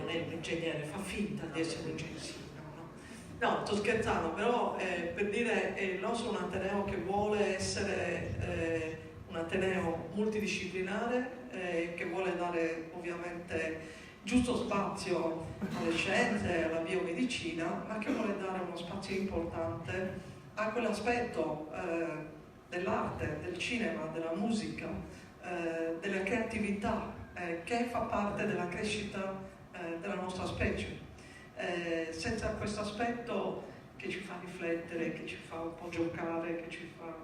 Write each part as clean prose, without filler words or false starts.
non è un ingegnere, fa finta di essere un ingegnere. No, sto scherzando, però per dire il nostro è un ateneo che vuole essere un ateneo multidisciplinare, che vuole dare ovviamente giusto spazio alle scienze, alla biomedicina, ma che vuole dare uno spazio importante a quell'aspetto dell'arte, del cinema, della musica, della creatività, che fa parte della crescita della nostra specie. Senza questo aspetto che ci fa riflettere, che ci fa un po' giocare, che ci fa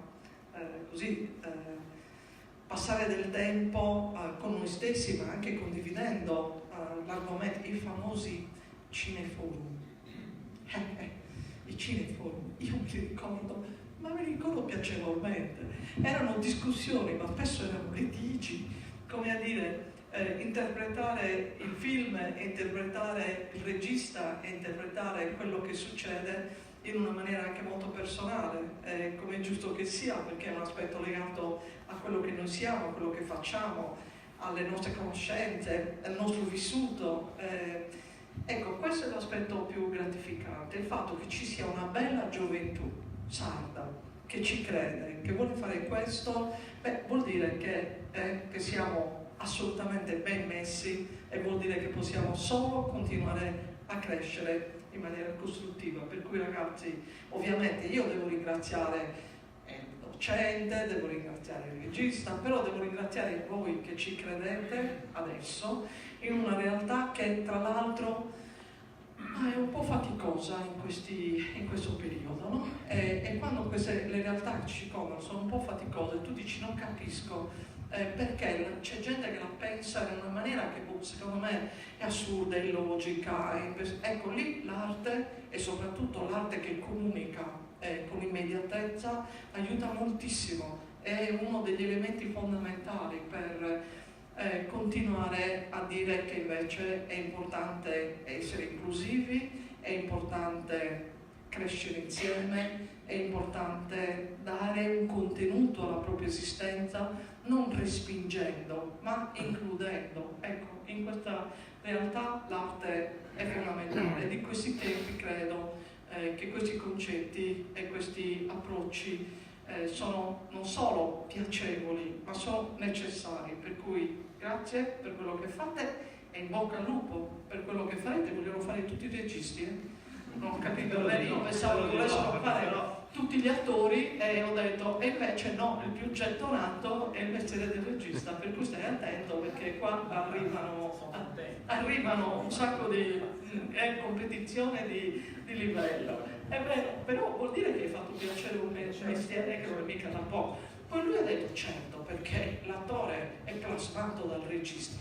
passare del tempo con noi stessi, ma anche condividendo l'argomento, i famosi cineforum. I cineforum, io mi ricordo, ma mi ricordo piacevolmente, erano discussioni, ma spesso erano litigi, come a dire, interpretare il film, interpretare il regista e interpretare quello che succede in una maniera anche molto personale, come è giusto che sia, perché è un aspetto legato a quello che noi siamo, a quello che facciamo, alle nostre conoscenze, al nostro vissuto. Ecco, questo è l'aspetto più gratificante, il fatto che ci sia una bella gioventù sarda che ci crede, che vuole fare questo, vuol dire che siamo assolutamente ben messi e vuol dire che possiamo solo continuare a crescere in maniera costruttiva. Per cui ragazzi, ovviamente io devo ringraziare il docente, devo ringraziare il regista, però devo ringraziare voi che ci credete adesso in una realtà che tra l'altro è un po' faticosa in questo periodo, no? E quando le realtà che ci conoscono sono un po' faticose, tu dici non capisco perché c'è gente che la pensa in una maniera che secondo me è assurda, è illogica. Ecco, lì l'arte, e soprattutto l'arte che comunica con immediatezza, aiuta moltissimo, è uno degli elementi fondamentali per continuare a dire che invece è importante essere inclusivi, è importante crescere insieme, è importante dare un contenuto alla propria esistenza, non respingendo, ma includendo. Ecco, in questa realtà l'arte è fondamentale. Di questi tempi credo che questi concetti e questi approcci sono non solo piacevoli, ma sono necessari. Per cui grazie per quello che fate e in bocca al lupo per quello che farete. Vogliono fare tutti i registi, non ho capito bene, io pensavo che volessero fare tutti gli attori e ho detto, e invece no, il più gettonato è il mestiere del regista, per cui stai attento perché qua arrivano un sacco di competizione di livello. È vero, però vuol dire che hai fatto piacere un mestiere che non è mica da poco. Poi lui ha detto certo, perché l'attore è plasmato dal regista.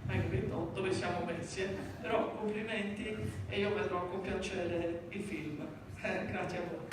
Hai capito dove siamo messi? Però complimenti e io vedrò con piacere il film. Grazie a voi.